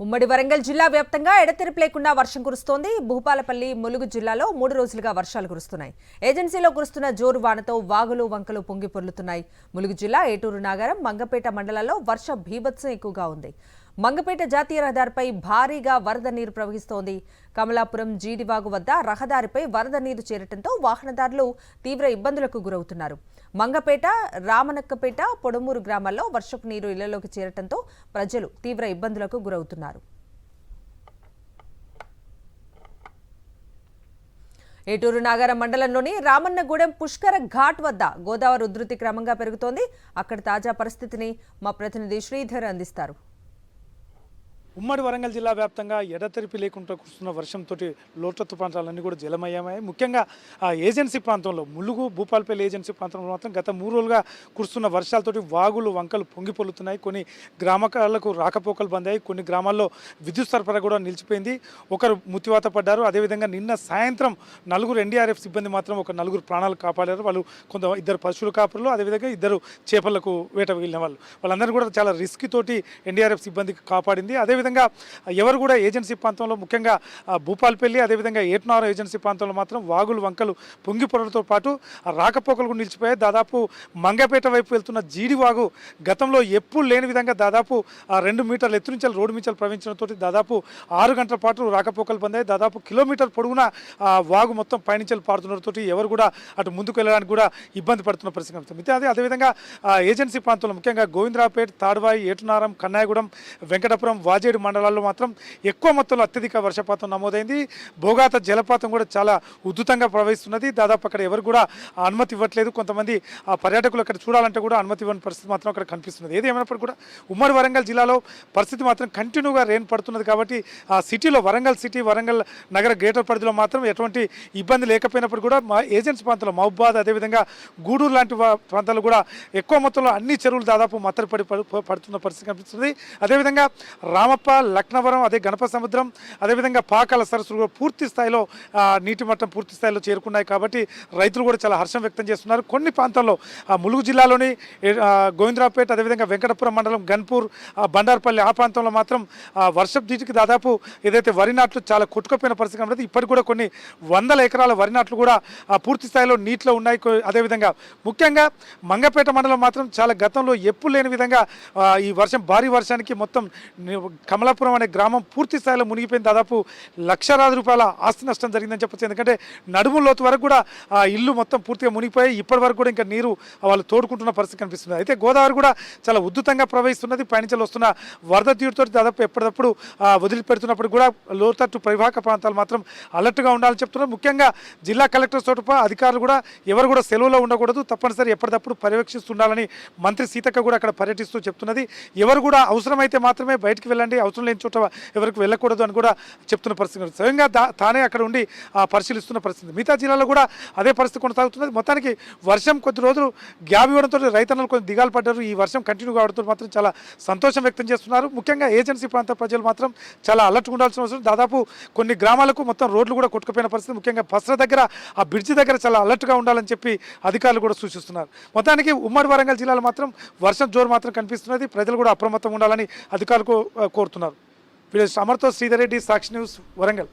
ఉమ్మడి వరంగల్ జిల్లా వ్యాప్తంగా ఎడతెరిపి లేకుండా వర్షం కురుస్తోంది. భూపాలపల్లి, ములుగు జిల్లాలో 3 రోజులుగా వర్షాలు కురుస్తున్నాయి. ఏజెన్సీలో కురుస్తున్న జోరు వానతో వాగులు, వంకలు పొంగి పొర్లుతున్నాయి. ములుగు జిల్లా ఏటూరు నాగారం, మంగపేట మండలాల్లో వర్ష బీభత్సం ఎక్కువగా ఉంది. మంగపేట జాతీయ రహదారిపై భారీగా వరద నీరు ప్రవహిస్తోంది. కమలాపురం జీడివాగు వద్ద రహదారిపై వరద నీరు చేరటంతో వాహనదారులు తీవ్ర ఇబ్బందులకు గురవుతున్నారు. మంగపేట, రామనక్కపేట, పొడమూరు గ్రామాల్లో వర్షపు నీరు ఇళ్లలోకి చేరటంతో ప్రజలు తీవ్ర ఇబ్బందులకు గురవుతున్నారు. ఏటూరు నాగారం మండలంలోని రామన్నగూడెం పుష్కర ఘాట్ వద్ద గోదావరి ఉధృతి క్రమంగా పెరుగుతోంది. అక్కడ తాజా పరిస్థితిని మా ప్రతినిధి శ్రీధర్ అందిస్తారు. ఉమ్మడి వరంగల్ జిల్లా వ్యాప్తంగా ఎడతెరిపి లేకుండా కురుస్తున్న వర్షంతో లోతట్టు ప్రాంతాలన్నీ కూడా జలమయమయ్యాయి. ముఖ్యంగా ఆ ఏజెన్సీ ప్రాంతంలో ములుగు, భూపాలపల్లి ఏజెన్సీ ప్రాంతంలో మాత్రం గత 3 రోజులుగా కురుస్తున్న వర్షాలతోటి వాగులు, వంకలు పొంగి పొర్లుతున్నాయి. కొన్ని గ్రామాలకు రాకపోకలు బందాయి. కొన్ని గ్రామాల్లో విద్యుత్ సరఫరా కూడా నిలిచిపోయింది. ఒకరు మృత్యువాత పడ్డారు. అదేవిధంగా నిన్న సాయంత్రం 4 ఎన్డీఆర్ఎఫ్ సిబ్బంది మాత్రం ఒక 4 ప్రాణాలు కాపాడారు. వాళ్ళు ఇద్దరు పశువుల కాపులు, అదేవిధంగా 2 చేపలకు వేటకు వెళ్ళిన వాళ్ళందరూ కూడా చాలా రిస్క్ తోటి ఎన్డీఆర్ఎఫ్ సిబ్బంది కాపాడింది. అదేవిధంగా ఎవరు కూడా ఏజెన్సీ ప్రాంతంలో ముఖ్యంగా భూపాలపల్లి, అదేవిధంగా ఏటనారం ఏజెన్సీ ప్రాంతంలో మాత్రం వాగులు, వంకలు పొంగి పొరలతో పాటు రాకపోకలు కూడా నిలిచిపోయాయి. దాదాపు మంగపేట వైపు వెళ్తున్న జీడివాగు గతంలో ఎప్పుడు లేని విధంగా దాదాపు 2 మీటర్ల ఎత్తు నుంచి రోడ్డు మించాలు ప్రవహించడంతో దాదాపు 6 గంటల పాటు రాకపోకలు పొందాయి. దాదాపు కిలోమీటర్ పొడుగున వాగు మొత్తం పయనించలు పారుతున్నతో ఎవరు కూడా అటు ముందుకు వెళ్ళడానికి కూడా ఇబ్బంది పడుతున్న పరిస్థితి కనిపిస్తుంది. అదేవిధంగా ఏజెన్సీ ప్రాంతంలో ముఖ్యంగా గోవిందరావుపేట, తాడ్వాయి, ఏటునారం, కన్నాయగూడెం, వెంకటపురం, వాజేడు మండలాల్లో మాత్రం ఎక్కువ మొత్తంలో అత్యధిక వర్షపాతం నమోదైంది. భోగాత జలపాతం కూడా చాలా ఉధృతంగా ప్రవహిస్తున్నది. దాదాపు అక్కడ ఎవరు కూడా అనుమతి ఇవ్వట్లేదు. కొంతమంది పర్యాటకులు అక్కడ చూడాలంటే కూడా అనుమతి ఇవ్వని పరిస్థితి మాత్రం అక్కడ కనిపిస్తున్నది. ఏది ఏమైనప్పుడు కూడా ఉమ్మడి వరంగల్ జిల్లాలో పరిస్థితి మాత్రం కంటిన్యూగా రెయిన్ పడుతున్నది. కాబట్టి ఆ సిటీలో వరంగల్ సిటీ, వరంగల్ నగర గ్రేటర్ పరిధిలో మాత్రం ఎటువంటి ఇబ్బంది లేకపోయినప్పుడు కూడా మా ఏజెన్సీ ప్రాంతంలో మహబూబాద్, అదేవిధంగా గూడూరు లాంటి ప్రాంతాలు కూడా ఎక్కువ మొత్తంలో అన్ని చెరువులు దాదాపు మత్తడి పడుతున్న పరిస్థితి కనిపిస్తుంది. అదేవిధంగా రామప్ప, లక్నవరం, అదే గణప సముద్రం, అదేవిధంగా పాకాల సరస్సులు కూడా పూర్తి స్థాయిలో నీటి మట్టం పూర్తి స్థాయిలో చేరుకున్నాయి. కాబట్టి రైతులు కూడా చాలా హర్షం వ్యక్తం చేస్తున్నారు. కొన్ని ప్రాంతాల్లో ములుగు జిల్లాలోని గోవిందరావుపేట, అదేవిధంగా వెంకటపురం మండలం, గన్పూర్, బండార్పల్లి ఆ ప్రాంతంలో మాత్రం వర్షపు నీటికి దాదాపు ఏదైతే వరి నాట్లు చాలా కొట్టుకుపోయిన పరిస్థితి కనబడుతుంది. ఇప్పటికి కూడా కొన్ని వందల ఎకరాల వరి నాట్లు కూడా పూర్తి స్థాయిలో నీటిలో ఉన్నాయి. అదేవిధంగా ముఖ్యంగా మంగపేట మండలం మాత్రం చాలా గతంలో ఎప్పుడు లేని విధంగా ఈ భారీ వర్షానికి మొత్తం కమలాపురం అనే గ్రామం పూర్తి స్థాయిలో మునిగిపోయింది. దాదాపు లక్షలాది రూపాయల ఆస్తి నష్టం జరిగిందని చెప్పచ్చు. ఎందుకంటే నడుము లోతు వరకు కూడా ఆ ఇల్లు మొత్తం పూర్తిగా మునిగిపోయి ఇప్పటి వరకు కూడా ఇంకా నీరు వాళ్ళు తోడుకుంటున్న పరిస్థితి కనిపిస్తుంది. అయితే గోదావరి కూడా చాలా ఉధృతంగా ప్రవహిస్తున్నది. పయనించలు వస్తున్న వరద తీరుతో దాదాపు ఎప్పటికప్పుడు వదిలిపెడుతున్నప్పుడు కూడా లోతట్టు పరివాహక ప్రాంతాలు మాత్రం అలర్ట్గా ఉండాలని చెప్తున్నారు. ముఖ్యంగా జిల్లా కలెక్టర్ తోటి అధికారులు కూడా ఎవరు కూడా సెలవులో ఉండకూడదు, తప్పనిసరి ఎప్పటికప్పుడు పర్యవేక్షిస్తుండాలని మంత్రి సీతక్క కూడా అక్కడ పర్యటిస్తూ చెప్తున్నది. ఎవరు కూడా అవసరమైతే మాత్రమే బయటికి వెళ్ళండి, అవసరం లేని చోట ఎవరికి వెళ్ళకూడదు అని కూడా చెప్తున్న పరిస్థితి. స్వయంగా తానే అక్కడ ఉండి పరిశీలిస్తున్న పరిస్థితి. మిగతా జిల్లాలో కూడా అదే పరిస్థితి కొనసాగుతున్నది. మొత్తానికి వర్షం కొద్ది రోజులు గ్యాప్ ఇవ్వడంతో రైతన్నలు కొంచెం దిగాలు పడ్డారు. ఈ వర్షం కంటిన్యూ కావడంతో మాత్రం చాలా సంతోషం వ్యక్తం చేస్తున్నారు. ముఖ్యంగా ఏజెన్సీ ప్రాంత ప్రజలు మాత్రం చాలా అలర్ట్గా ఉండాల్సిన అవసరం. దాదాపు కొన్ని గ్రామాలకు మొత్తం రోడ్లు కూడా కొట్టుకుపోయిన పరిస్థితి. ముఖ్యంగా పసర దగ్గర ఆ బ్రిడ్జి దగ్గర చాలా అలర్ట్గా ఉండాలని చెప్పి అధికారులు కూడా సూచిస్తున్నారు. మొత్తానికి ఉమ్మడి వరంగల్ జిల్లాలో మాత్రం వర్షం జోరు మాత్రం కనిపిస్తున్నది. ప్రజలు కూడా అప్రమత్తంగా ఉండాలని అధికారులు కోరుతున్నారు. వీడియో అమర్తో శ్రీధర్ రెడ్డి, సాక్షి న్యూస్, వరంగల్.